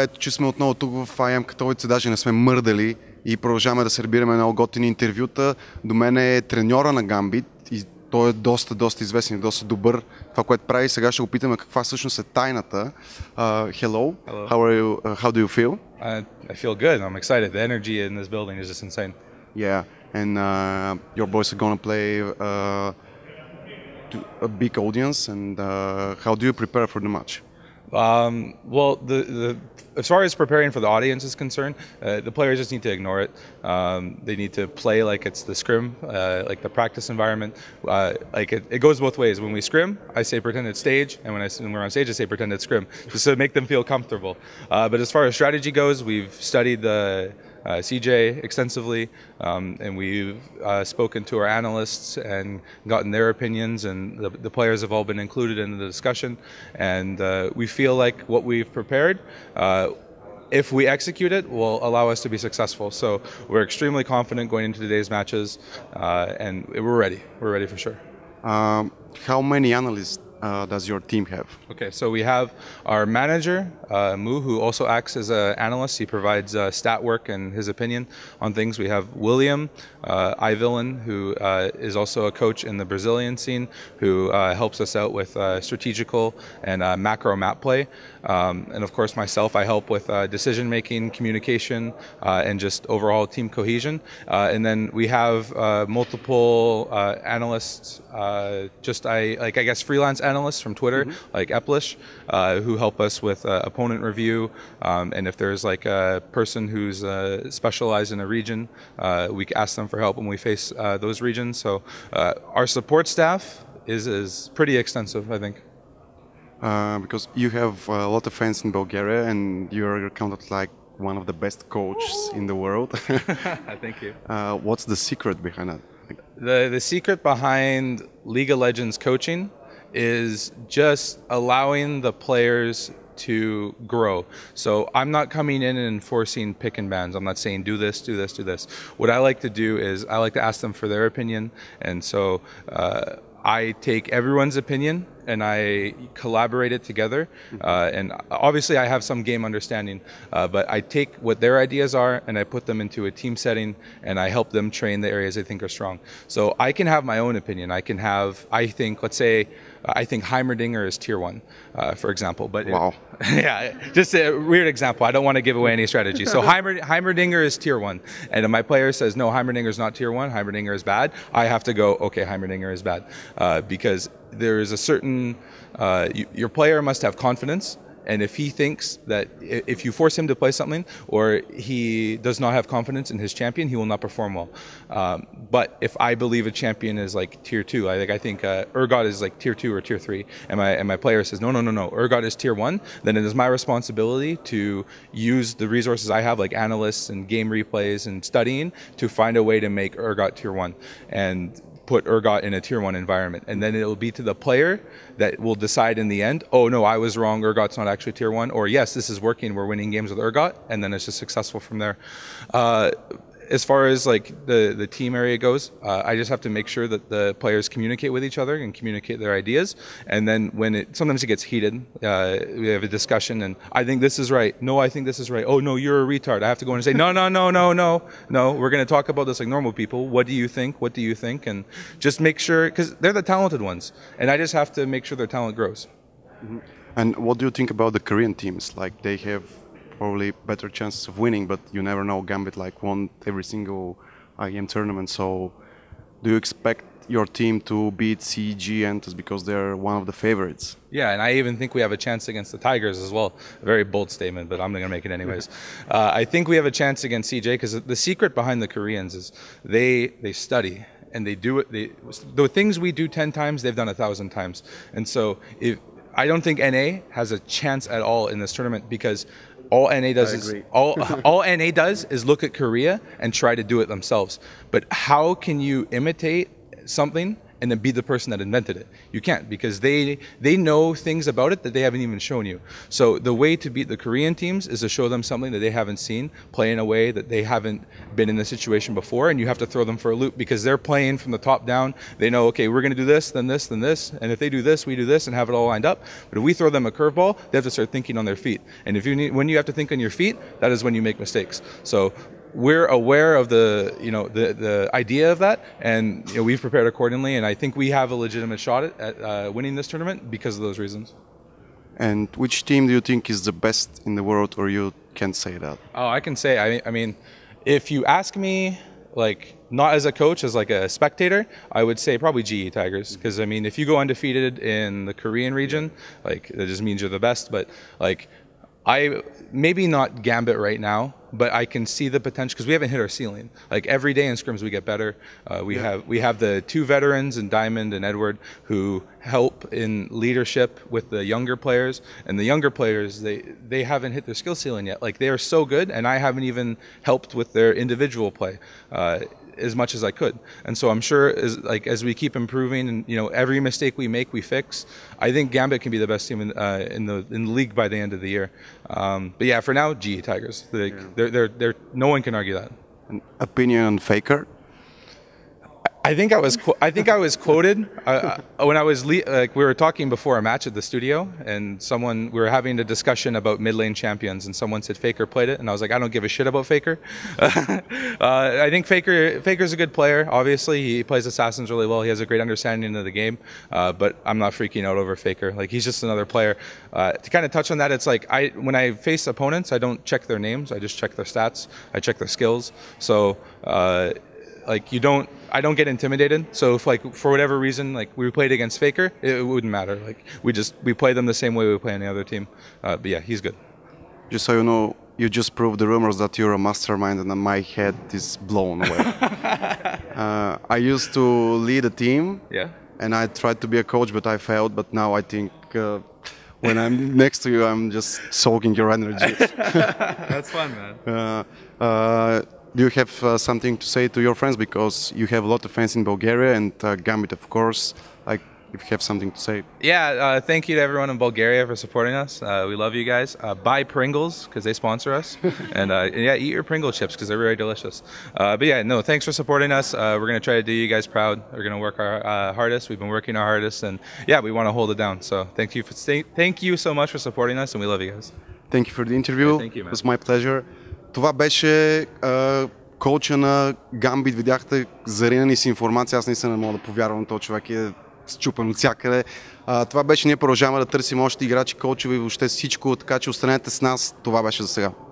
Ето, че сме отново тук в IEM Katowice, даже не сме мърдали и продължаваме да сербираме много готини интервюта. До мен е треньора на Gambit и той е доста известен и доста добър това, което прави. Сега ще опитаме каква всъщност е тайната. Hello. How are you? How do you feel? I feel good. I'm excited. The energy in this building is just insane. Yeah, and your boys are gonna play to a big audience. And how do you prepare for the match? Well, as far as preparing for the audience is concerned, the players just need to ignore it. They need to play like it's the scrim, like the practice environment. Like it goes both ways. When we scrim, I say pretend it's stage, and when we're on stage, I say pretend it's scrim, just to make them feel comfortable. But as far as strategy goes, we've studied the CJ extensively, and we've spoken to our analysts and gotten their opinions, and the players have all been included in the discussion, and we feel like what we've prepared, if we execute it, will allow us to be successful. So we're extremely confident going into today's matches, and we're ready. We're ready for sure. How many analysts does your team have? Okay, so we have our manager, Mu, who also acts as an analyst. He provides stat work and his opinion on things. We have William Ivillan, who is also a coach in the Brazilian scene, who helps us out with strategical and macro map play. And of course myself, I help with decision making, communication, and just overall team cohesion. And then we have multiple analysts, I guess freelance analysts from Twitter, like Eplish, who help us with opponent review, and if there's like a person who's specialized in a region, we ask them for help when we face those regions. So our support staff is pretty extensive, I think. Because you have a lot of fans in Bulgaria and you're counted like one of the best coaches in the world. Thank you. What's the secret behind that? The secret behind League of Legends coaching is just allowing the players to grow. So I'm not coming in and enforcing pick and bans. I'm not saying do this, do this, do this. What I like to do is I like to ask them for their opinion, and so I take everyone's opinion and I collaborate it together. And obviously I have some game understanding, but I take what their ideas are and I put them into a team setting and I help them train the areas they think are strong. So I can have my own opinion. I think, let's say, I think Heimerdinger is tier 1, for example. But wow. Yeah, just a weird example. I don't want to give away any strategy. So Heimerdinger is tier 1. And if my player says, no, Heimerdinger is not tier 1, Heimerdinger is bad, I have to go, okay, Heimerdinger is bad. Because there is a certain, your player must have confidence. And if he thinks that if you force him to play something or he does not have confidence in his champion, he will not perform well. But if I believe a champion is like tier 2, I think Urgot is like tier 2 or tier 3, and my player says, no, Urgot is tier 1, then it is my responsibility to use the resources I have, like analysts and game replays and studying, to find a way to make Urgot tier 1. And put Urgot in a tier 1 environment, and then it will be to the player that will decide in the end, oh no, I was wrong, Urgot's not actually tier 1, or yes, this is working, we're winning games with Urgot, and then it's just successful from there. As far as like the team area goes, I just have to make sure that the players communicate with each other and communicate their ideas. And then when sometimes it gets heated, we have a discussion and I think this is right. No, I think this is right. Oh no, you're a retard. I have to go in and say, no, we're going to talk about this like normal people. What do you think? What do you think? And just make sure, because they're the talented ones. And I just have to make sure their talent grows. And what do you think about the Korean teams? Like they have probably better chances of winning, but you never know. Gambit like won every single IEM tournament. So do you expect your team to beat CG Entus because they're one of the favorites? Yeah, and I even think we have a chance against the Tigers as well. A very bold statement, but I'm going to make it anyways. I think we have a chance against CJ because the secret behind the Koreans is they study and they do it. The things we do 10 times, they've done 1,000 times. And so I don't think NA has a chance at all in this tournament because all NA does all NA does is look at Korea and try to do it themselves. But how can you imitate something and then be the person that invented it. You can't, because they know things about it that they haven't even shown you. So the way to beat the Korean teams is to show them something that they haven't seen, play in a way that they haven't been in the situation before, and you have to throw them for a loop because they're playing from the top down. They know, okay, we're going to do this, then this, then this, and if they do this, we do this, and have it all lined up. But if we throw them a curveball, they have to start thinking on their feet. And when you have to think on your feet, that is when you make mistakes. So we're aware of the idea of that, and we've prepared accordingly. And I think we have a legitimate shot at winning this tournament because of those reasons. And which team do you think is the best in the world, or you can't say that? Oh, I can say. I mean, if you ask me, like, not as a coach, as like a spectator, I would say probably GE Tigers. Because I mean, if you go undefeated in the Korean region, like, that just means you're the best. But like, maybe not Gambit right now, but I can see the potential because we haven't hit our ceiling. Like, every day in scrims we get better. We have the two veterans in Diamond and Edward who help in leadership with the younger players, and the younger players they haven't hit their skill ceiling yet. Like, they are so good, and I haven't even helped with their individual play as much as I could. And so I'm sure as we keep improving, and every mistake we make we fix, I think Gambit can be the best team in the league by the end of the year. But yeah, for now, GE Tigers. They're no one can argue that. An opinion on Faker? I think I was quoted when I was we were talking before a match at the studio, and we were having a discussion about mid lane champions, and someone said Faker played it, and I was like, I don't give a shit about Faker. I think Faker's a good player. Obviously, he plays assassins really well. He has a great understanding of the game, but I'm not freaking out over Faker. Like, he's just another player. To kind of touch on that, it's like when I face opponents, I don't check their names. I just check their stats. I check their skills. So. Like, I don't get intimidated. So if, like, for whatever reason, like, we played against Faker, it wouldn't matter. Like, we play them the same way we play any other team. But yeah, he's good. Just so you know, you just proved the rumors that you're a mastermind, and my head is blown away. I used to lead a team, and I tried to be a coach, but I failed. But now I think when I'm next to you, I'm just soaking your energy. That's fun, man. Do you have something to say to your friends, because you have a lot of fans in Bulgaria, and Gambit, of course, like, if you have something to say? Yeah, thank you to everyone in Bulgaria for supporting us. We love you guys. Buy Pringles because they sponsor us, and yeah, eat your Pringle chips because they're very delicious. But yeah, no, thanks for supporting us. We're gonna try to do you guys proud. We're gonna work our hardest. We've been working our hardest, and yeah, we want to hold it down. So thank you so much for supporting us, and we love you guys. Thank you for the interview. Yeah, thank you, man. It was my pleasure. Това беше коуча на Gambit. Видяхте, заринани с информация. Аз наистина не мога да повярвам, този човек е счупен от всякъде. Това беше, ние продължаваме да търсим още играчи, коучове и въобще всичко, така че останете с нас. Това беше за сега.